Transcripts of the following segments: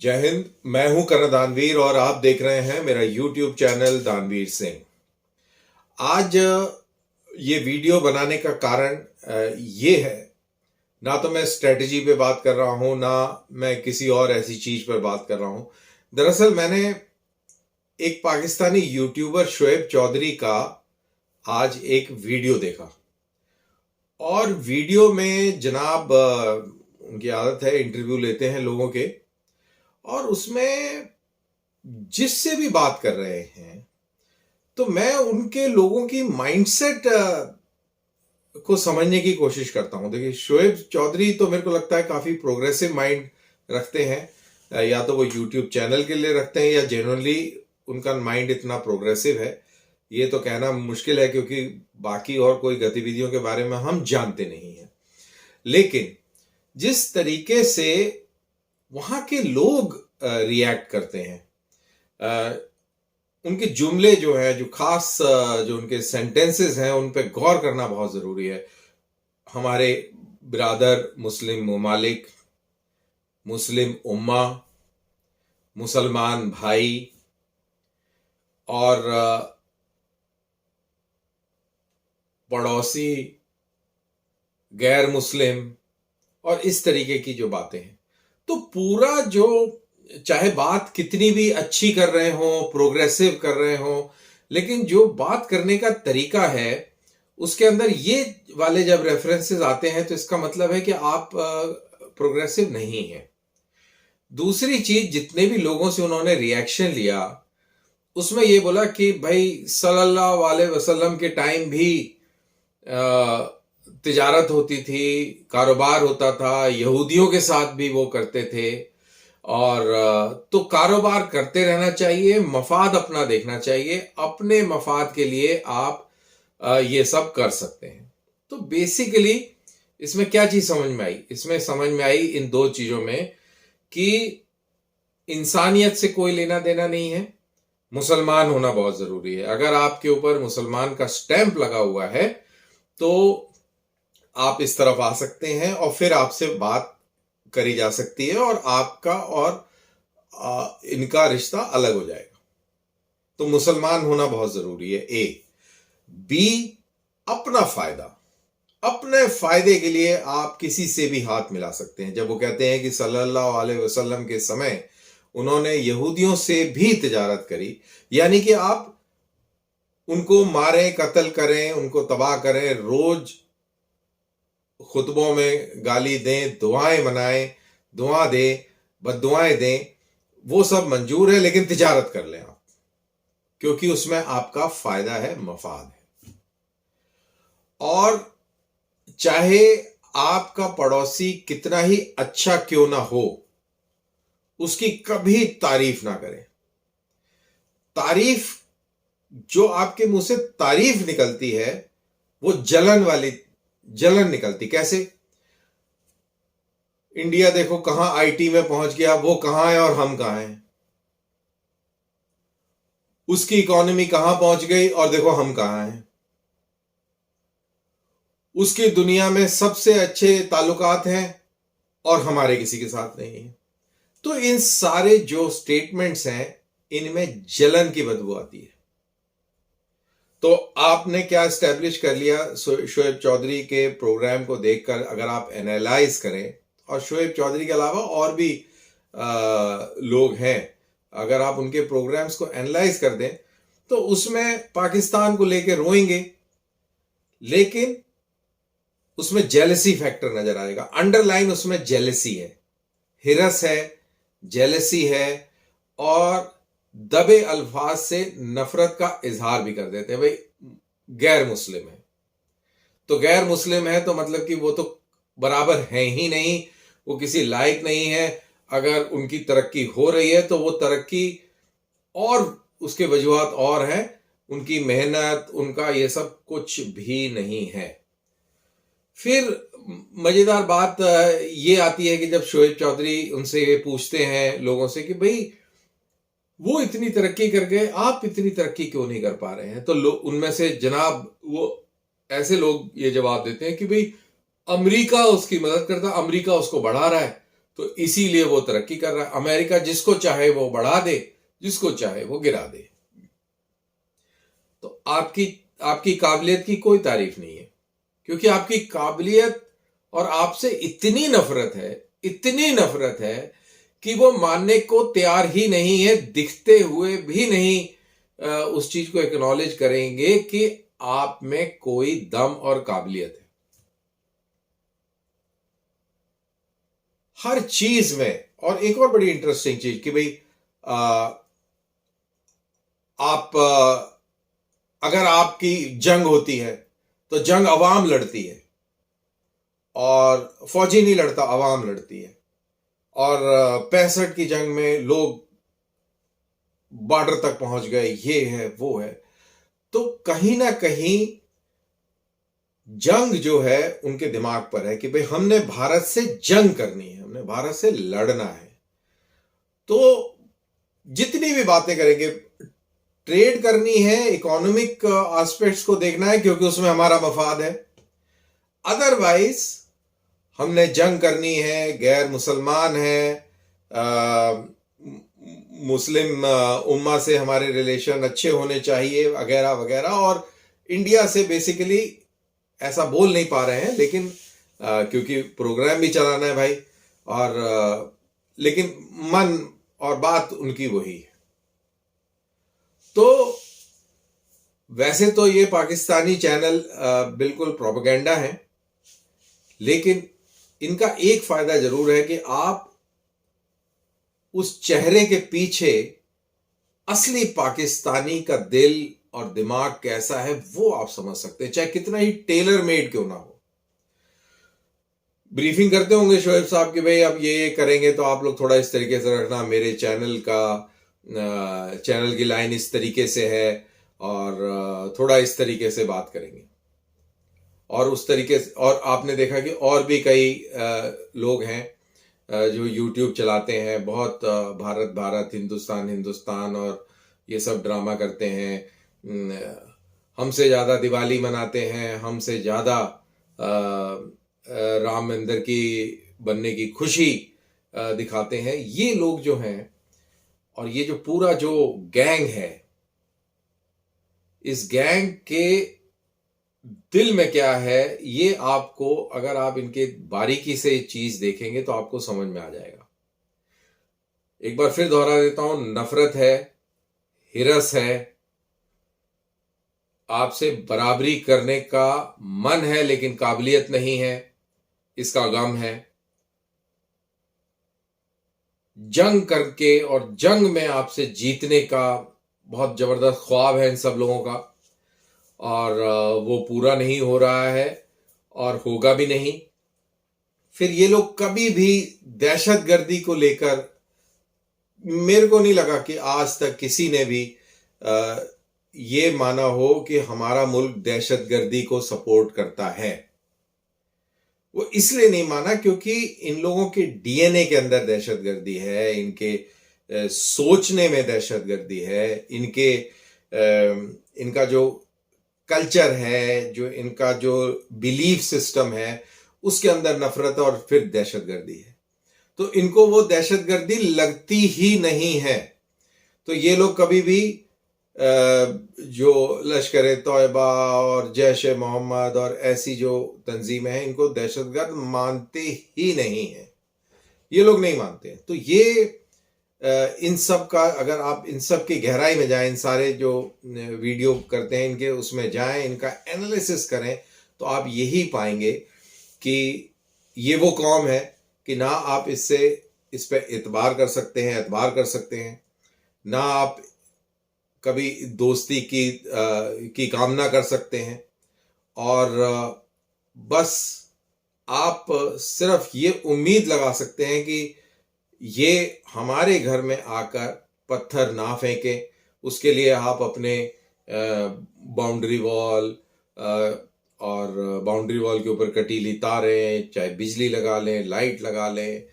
जय हिंद। मैं हूं करण दानवीर और आप देख रहे हैं मेरा YouTube चैनल दानवीर सिंह। आज ये वीडियो बनाने का कारण ये है, ना तो मैं स्ट्रेटजी पे बात कर रहा हूं, ना मैं किसी और ऐसी चीज पर बात कर रहा हूं। दरअसल मैंने एक पाकिस्तानी यूट्यूबर शोएब चौधरी का आज एक वीडियो देखा और वीडियो में जनाब उनकी आदत है इंटरव्यू लेते हैं लोगों के, और उसमें जिससे भी बात कर रहे हैं तो मैं उनके लोगों की माइंडसेट को समझने की कोशिश करता हूं। देखिए, शोएब चौधरी तो मेरे को लगता है काफी प्रोग्रेसिव माइंड रखते हैं, या तो वो यूट्यूब चैनल के लिए रखते हैं या जनरली उनका माइंड इतना प्रोग्रेसिव है, ये तो कहना मुश्किल है क्योंकि बाकी और कोई गतिविधियों के बारे में हम जानते नहीं हैं। लेकिन जिस तरीके से वहां के लोग रिएक्ट करते हैं, उनके जुमले जो हैं, जो खास जो उनके सेंटेंसेस हैं, उन पे गौर करना बहुत जरूरी है। हमारे बिरादर मुस्लिम ममालिक, मुस्लिम उम्मा, मुसलमान भाई और पड़ोसी गैर मुस्लिम और इस तरीके की जो बातें हैं, तो पूरा जो चाहे बात कितनी भी अच्छी कर रहे हो, प्रोग्रेसिव कर रहे हो, लेकिन जो बात करने का तरीका है उसके अंदर ये वाले जब रेफरेंसेस आते हैं तो इसका मतलब है कि आप प्रोग्रेसिव नहीं है। दूसरी चीज, जितने भी लोगों से उन्होंने रिएक्शन लिया उसमें ये बोला कि भाई सल्लल्लाहु अलैहि वसल्लम के टाइम भी तिजारत होती थी, कारोबार होता था, यहूदियों के साथ भी वो करते थे, और तो कारोबार करते रहना चाहिए, मफाद अपना देखना चाहिए, अपने मफाद के लिए आप ये सब कर सकते हैं। तो बेसिकली इसमें क्या चीज समझ में आई? इसमें समझ में आई इन दो चीजों में कि इंसानियत से कोई लेना देना नहीं है, मुसलमान होना बहुत जरूरी है। अगर आपके ऊपर मुसलमान का स्टैंप लगा हुआ है तो आप इस तरफ आ सकते हैं और फिर आपसे बात करी जा सकती है और आपका और इनका रिश्ता अलग हो जाएगा। तो मुसलमान होना बहुत जरूरी है, ए। बी, अपना फायदा, अपने फायदे के लिए आप किसी से भी हाथ मिला सकते हैं। जब वो कहते हैं कि सल्लल्लाहु अलैहि वसल्लम के समय उन्होंने यहूदियों से भी तिजारत करी, यानी कि आप उनको मारें, कत्ल करें, उनको तबाह करें, रोज खुतबों में गाली दें, दुआएं मनाएं, दुआ दें, बद्दुआएं दें, वो सब मंजूर है, लेकिन तिजारत कर लें आप, क्योंकि उसमें आपका फायदा है, मफाद है। और चाहे आपका पड़ोसी कितना ही अच्छा क्यों ना हो, उसकी कभी तारीफ ना करें। तारीफ, जो आपके मुंह से तारीफ निकलती है वो जलन निकलती। कैसे? इंडिया देखो कहां आईटी में पहुंच गया, वो कहां है और हम कहां हैं। उसकी इकोनॉमी कहां पहुंच गई और देखो हम कहां हैं। उसकी दुनिया में सबसे अच्छे ताल्लुकात हैं और हमारे किसी के साथ नहीं है। तो इन सारे जो स्टेटमेंट्स हैं, इनमें जलन की बदबू आती है। तो आपने क्या एस्टेब्लिश कर लिया? शोएब चौधरी के प्रोग्राम को देखकर अगर आप एनालाइज करें, और शोएब चौधरी के अलावा और भी लोग हैं, अगर आप उनके प्रोग्राम्स को एनालाइज कर दें तो उसमें पाकिस्तान को लेकर रोएंगे, लेकिन उसमें जेलसी फैक्टर नजर आएगा। अंडरलाइन उसमें जेलसी है, हिरस है, जेलसी है, और दबे अल्फाज से नफरत का इजहार भी कर देते हैं। भाई गैर मुस्लिम है तो गैर मुस्लिम है तो मतलब कि वो तो बराबर है ही नहीं, वो किसी लायक नहीं है। अगर उनकी तरक्की हो रही है तो वो तरक्की और उसके वजूहात और हैं, उनकी मेहनत, उनका ये सब कुछ भी नहीं है। फिर मजेदार बात ये आती है कि जब शोएब चौधरी उनसे ये पूछते हैं लोगों से कि भाई वो इतनी तरक्की कर गए, आप इतनी तरक्की क्यों नहीं कर पा रहे हैं, तो लोग उनमें से जनाब वो ऐसे लोग ये जवाब देते हैं कि भाई अमेरिका उसकी मदद करता, अमेरिका उसको बढ़ा रहा है, तो इसीलिए वो तरक्की कर रहा है। अमेरिका जिसको चाहे वो बढ़ा दे, जिसको चाहे वो गिरा दे। तो आपकी आपकी काबिलियत की कोई तारीफ नहीं है, क्योंकि आपकी काबिलियत और आपसे इतनी नफरत है, इतनी नफरत है कि वो मानने को तैयार ही नहीं है, दिखते हुए भी नहीं उस चीज को एक्नॉलेज करेंगे कि आप में कोई दम और काबिलियत है। हर चीज में। और एक और बड़ी इंटरेस्टिंग चीज कि भाई आप अगर आपकी जंग होती है तो जंग अवाम लड़ती है, और फौजी नहीं लड़ता, अवाम लड़ती है। और 65 की जंग में लोग बॉर्डर तक पहुंच गए, ये है वो है। तो कहीं ना कहीं जंग जो है उनके दिमाग पर है कि भाई हमने भारत से जंग करनी है, हमने भारत से लड़ना है। तो जितनी भी बातें करेंगे, ट्रेड करनी है, इकोनॉमिक एस्पेक्ट्स को देखना है क्योंकि उसमें हमारा मफाद है। अदरवाइज हमने जंग करनी है, गैर मुसलमान है, मुस्लिम उम्मा से हमारे रिलेशन अच्छे होने चाहिए वगैरह वगैरह। और इंडिया से बेसिकली ऐसा बोल नहीं पा रहे हैं, लेकिन क्योंकि प्रोग्राम भी चलाना है भाई, और लेकिन मन और बात उनकी वही है। तो वैसे तो ये पाकिस्तानी चैनल बिल्कुल प्रोपेगेंडा है, लेकिन इनका एक फायदा जरूर है कि आप उस चेहरे के पीछे असली पाकिस्तानी का दिल और दिमाग कैसा है वो आप समझ सकते हैं, चाहे कितना ही टेलर मेड क्यों ना हो। ब्रीफिंग करते होंगे शोएब साहब कि भाई अब ये करेंगे तो आप लोग थोड़ा इस तरीके से रखना, मेरे चैनल की लाइन इस तरीके से है, और थोड़ा इस तरीके से बात करेंगे। और उस तरीके से, और आपने देखा कि और भी कई लोग हैं जो YouTube चलाते हैं, बहुत भारत भारत, हिंदुस्तान हिंदुस्तान और ये सब ड्रामा करते हैं, हमसे ज़्यादा दिवाली मनाते हैं, हमसे ज़्यादा राम मंदिर की बनने की खुशी दिखाते हैं। ये लोग जो हैं, और ये जो पूरा जो गैंग है, इस गैंग के दिल में क्या है ये आपको, अगर आप इनके बारीकी से चीज देखेंगे तो आपको समझ में आ जाएगा। एक बार फिर दोहरा देता हूं, नफरत है, हिरस है, आपसे बराबरी करने का मन है लेकिन काबिलियत नहीं है, इसका गम है। जंग करके और जंग में आपसे जीतने का बहुत जबरदस्त ख्वाब है इन सब लोगों का, और वो पूरा नहीं हो रहा है और होगा भी नहीं। फिर ये लोग कभी भी दहशतगर्दी को लेकर, मेरे को नहीं लगा कि आज तक किसी ने भी ये माना हो कि हमारा मुल्क दहशतगर्दी को सपोर्ट करता है। वो इसलिए नहीं माना क्योंकि इन लोगों के डीएनए के अंदर दहशतगर्दी है, इनके सोचने में दहशतगर्दी है, इनका जो कल्चर है, जो इनका जो बिलीफ सिस्टम है, उसके अंदर नफरत और फिर दहशतगर्दी है। तो इनको वो दहशतगर्दी लगती ही नहीं है। तो ये लोग कभी भी जो लश्कर तौयबा और जैश ए मोहम्मद और ऐसी जो तंजीमें हैं, इनको दहशतगर्द मानते ही नहीं है, ये लोग नहीं मानते। तो ये इन सब का, अगर आप इन सब की गहराई में जाएं, इन सारे जो वीडियो करते हैं इनके, उसमें जाएं, इनका एनालिसिस करें, तो आप यही पाएंगे कि ये वो कौम है कि ना आप इस पे एतबार कर सकते हैं, ना आप कभी दोस्ती की कामना कर सकते हैं, और बस आप सिर्फ ये उम्मीद लगा सकते हैं कि ये हमारे घर में आकर पत्थर ना फेंके। उसके लिए आप अपने बाउंड्री वॉल और बाउंड्री वॉल के ऊपर कटीली तारें, चाहे बिजली लगा लें, लाइट लगा लें,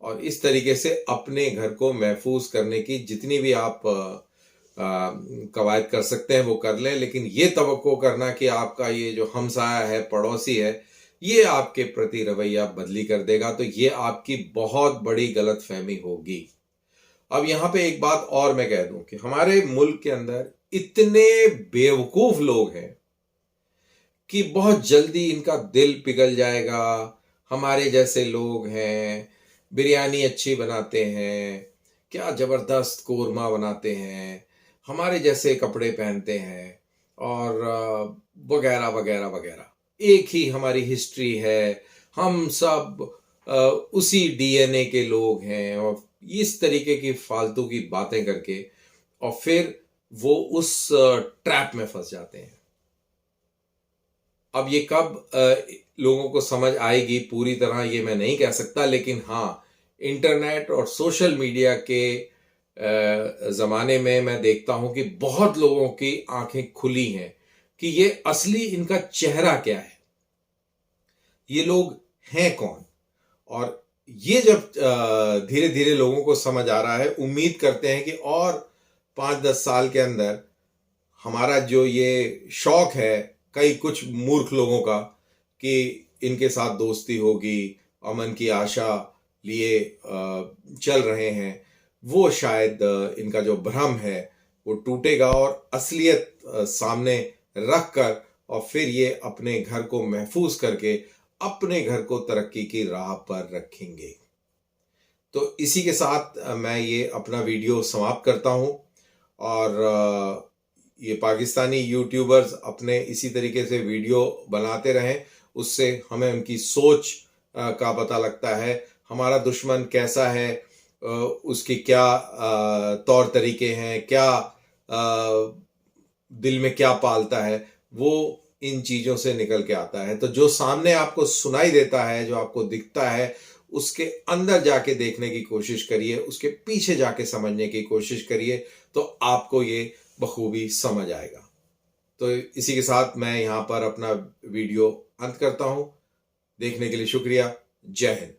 और इस तरीके से अपने घर को महफूज करने की जितनी भी आप कवायद कर सकते हैं वो कर लें। लेकिन ये तवक्को करना कि आपका ये जो हमसाया है, पड़ोसी है, ये आपके प्रति रवैया बदली कर देगा, तो ये आपकी बहुत बड़ी गलतफहमी होगी। अब यहाँ पे एक बात और मैं कह दूं कि हमारे मुल्क के अंदर इतने बेवकूफ लोग हैं कि बहुत जल्दी इनका दिल पिघल जाएगा। हमारे जैसे लोग हैं, बिरयानी अच्छी बनाते हैं, क्या जबरदस्त कोरमा बनाते हैं, हमारे जैसे कपड़े पहनते हैं और वगैरह वगैरह वगैरह। एक ही हमारी हिस्ट्री है, हम सब उसी डीएनए के लोग हैं, और इस तरीके की फालतू की बातें करके और फिर वो उस ट्रैप में फंस जाते हैं। अब ये कब लोगों को समझ आएगी पूरी तरह ये मैं नहीं कह सकता, लेकिन हाँ, इंटरनेट और सोशल मीडिया के ज़माने में मैं देखता हूं कि बहुत लोगों की आंखें खुली हैं कि ये असली इनका चेहरा क्या है, ये लोग हैं कौन। और ये जब धीरे धीरे लोगों को समझ आ रहा है, उम्मीद करते हैं कि और 5-10 साल के अंदर हमारा जो ये शौक है कई कुछ मूर्ख लोगों का कि इनके साथ दोस्ती होगी, अमन की आशा लिए चल रहे हैं, वो शायद इनका जो भ्रम है वो टूटेगा और असलियत सामने रख कर और फिर ये अपने घर को महफूज करके अपने घर को तरक्की की राह पर रखेंगे। तो इसी के साथ मैं ये अपना वीडियो समाप्त करता हूं, और ये पाकिस्तानी यूट्यूबर्स अपने इसी तरीके से वीडियो बनाते रहें, उससे हमें उनकी सोच का पता लगता है, हमारा दुश्मन कैसा है, उसकी क्या तौर तरीके हैं, क्या दिल में क्या पालता है, वो इन चीज़ों से निकल के आता है। तो जो सामने आपको सुनाई देता है, जो आपको दिखता है, उसके अंदर जाके देखने की कोशिश करिए, उसके पीछे जाके समझने की कोशिश करिए, तो आपको ये बखूबी समझ आएगा। तो इसी के साथ मैं यहाँ पर अपना वीडियो अंत करता हूँ। देखने के लिए शुक्रिया। जय हिंद।